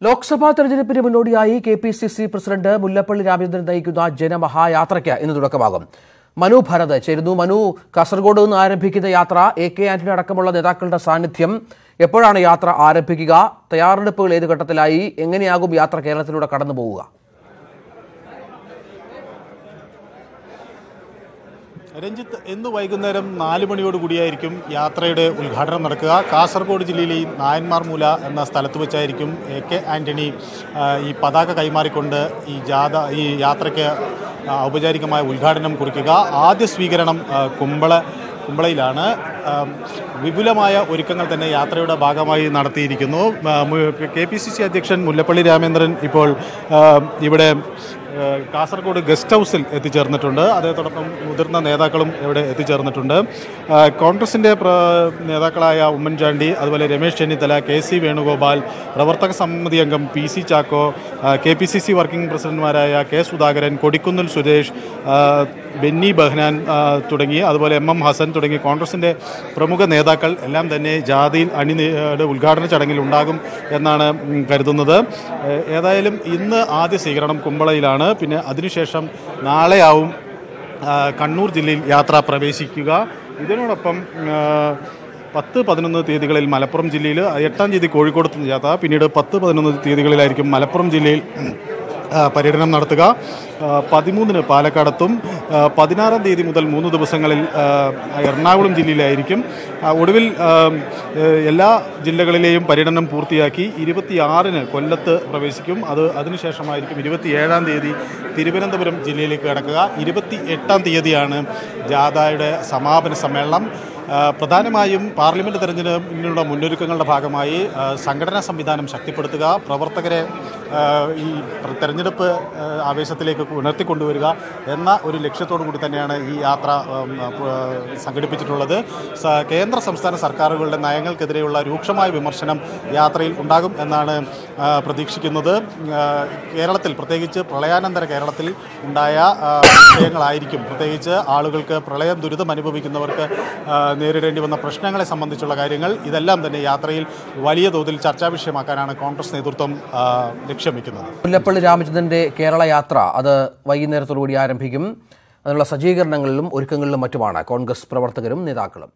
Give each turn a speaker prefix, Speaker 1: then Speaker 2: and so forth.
Speaker 1: ലോക്സഭാ തെരഞ്ഞെടുപ്പിന് മുന്നോടിയായി KPCC president Mullappally Ramachandran നയിക്കുന്ന ജനമഹായാത്രയ്ക്ക് ഇന്ന് തുടക്കമാകും. മനു ഭരത് ചേരുന്നു. മനു, കാസർഗോഡ് നിന്ന് ആരംഭിക്കുന്ന യാത്ര, എ.കെ. ആന്റണി അടക്കമുള്ള നേതാക്കളുടെ സാന്നിധ്യം, എപ്പോഴാണ് യാത്ര ആരംഭിക്കുക? തയ്യാറെടുപ്പുകൾ ഏത് ഘട്ടത്തിലായി? എങ്ങനെയാകും യാത്ര കേരളത്തിലൂടെ കടന്നു പോവുക?
Speaker 2: രഞ്ജിത്ത്, ഇന്ന് വൈകുന്നേരം 4 മണിയോടുകൂടിയായിരിക്കും യാത്രയുടെ ഉദ്ഘാടനം നടക്കുക. കാസർഗോഡ് ജില്ലയിലെ നായന്മാർമൂല എന്ന സ്ഥലത്ത് വെച്ചായിരിക്കും എ.കെ. ആന്റണി ഈ പതാക കൈമാറിക്കൊണ്ട് ഈ യാത്രയ്ക്ക് ഔപചാരികമായ ഉദ്ഘാടനം കുറിക്കുക. ആദ്യ സ്വീകരണം കുമ്പളയിലാണ്. വിപുലമായ ഒരുക്കങ്ങൾ തന്നെ യാത്രയുടെ ഭാഗമായി നടത്തിയിരിക്കുന്നു. കെപിസിസി അധ്യക്ഷൻ മുല്ലപ്പള്ളി രാമചന്ദ്രൻ ഇപ്പോൾ ഇവിടെ കാസർഗോഡ് ഗസ്റ്റ് ഹൗസിൽ എത്തിച്ചേർന്നിട്ടുണ്ട്. അതേതോടൊപ്പം മുതിർന്ന നേതാക്കളും ഇവിടെ എത്തിച്ചേർന്നിട്ടുണ്ട്. കോൺഗ്രസിൻ്റെ നേതാക്കളായ ഉമ്മൻചാണ്ടി, അതുപോലെ രമേശ് ചെന്നിത്തല, കെ.സി. വേണുഗോപാൽ, പ്രവർത്തക സമിതി അംഗം പി.സി. ചാക്കോ, കെപിസിസി വർക്കിംഗ് പ്രസിഡന്റുമാരായ കെ. സുധാകരൻ, കൊടിക്കുന്നിൽ സുരേഷ്, ബെന്നി ബെഹ്നാൻ തുടങ്ങി, അതുപോലെ എം ഹസൻ തുടങ്ങി കോൺഗ്രസിൻ്റെ പ്രമുഖ നേതാക്കൾ എല്ലാം തന്നെ ജാഥയിൽ ഉദ്ഘാടന ചടങ്ങിൽ ഉണ്ടാകും എന്നാണ് കരുതുന്നത്. ഏതായാലും ഇന്ന് ആദ്യ സ്വീകരണം കുമ്പളയിലാണ്. പിന്നെ അതിനുശേഷം നാളെയാവും കണ്ണൂർ ജില്ലയിൽ യാത്ര പ്രവേശിക്കുക. ഇതിനോടൊപ്പം 10-11 തീയതികളിൽ മലപ്പുറം ജില്ലയിൽ, 8-ാം തീയതി കോഴിക്കോട് യാത്ര, പിന്നീട് 10-11 തീയതികളിലായിരിക്കും മലപ്പുറം ജില്ലയിൽ പര്യടനം നടത്തുക. 13-ന് പാലക്കാടെത്തും. 16-ാം തീയതി മുതൽ 3 ദിവസങ്ങളിൽ എറണാകുളം ജില്ലയിലായിരിക്കും. ഒടുവിൽ എല്ലാ ജില്ലകളിലെയും പര്യടനം പൂർത്തിയാക്കി 26-ന് കൊല്ലത്ത് പ്രവേശിക്കും. അതിനുശേഷമായിരിക്കും 27-ാം തീയതി തിരുവനന്തപുരം ജില്ലയിലേക്ക് കടക്കുക. 28-ാം തീയതിയാണ് ജാഥയുടെ സമാപന സമ്മേളനം. പ്രധാനമായും പാർലമെൻറ്റ് തെരഞ്ഞെടുപ്പിനുള്ള മുന്നൊരുക്കങ്ങളുടെ ഭാഗമായി സംഘടനാ സംവിധാനം ശക്തിപ്പെടുത്തുക, പ്രവർത്തകരെ ഈ തെരഞ്ഞെടുപ്പ് ആവേശത്തിലേക്ക് ഉണർത്തിക്കൊണ്ടുവരിക എന്ന ഒരു ലക്ഷ്യത്തോടു കൂടി തന്നെയാണ് ഈ യാത്ര സംഘടിപ്പിച്ചിട്ടുള്ളത്. കേന്ദ്ര സംസ്ഥാന സർക്കാരുകളുടെ നയങ്ങൾക്കെതിരെയുള്ള രൂക്ഷമായ വിമർശനം യാത്രയിൽ ഉണ്ടാകും എന്നാണ് പ്രതീക്ഷിക്കുന്നത്. കേരളത്തിൽ, പ്രത്യേകിച്ച് പ്രളയാനന്തര കേരളത്തിൽ ഉണ്ടായ വിഷയങ്ങളായിരിക്കും, പ്രത്യേകിച്ച് ആളുകൾക്ക് പ്രളയം ദുരിതം അനുഭവിക്കുന്നവർക്ക് നേരിടേണ്ടി വന്ന പ്രശ്നങ്ങളെ സംബന്ധിച്ചുള്ള കാര്യങ്ങൾ, ഇതെല്ലാം തന്നെ യാത്രയിൽ വലിയ തോതിൽ ചർച്ചാ വിഷയമാക്കാനാണ് കോൺഗ്രസ് നേതൃത്വം ലക്ഷ്യം വയ്ക്കുന്നത്.
Speaker 1: മുല്ലപ്പള്ളി രാമചന്ദ്രന്റെ കേരള യാത്ര അത് വൈകുന്നേരത്തോടുകൂടി ആരംഭിക്കും. അതിനുള്ള സജ്ജീകരണങ്ങളിലും ഒരുക്കങ്ങളിലും മറ്റുമാണ് കോൺഗ്രസ് പ്രവർത്തകരും നേതാക്കളും.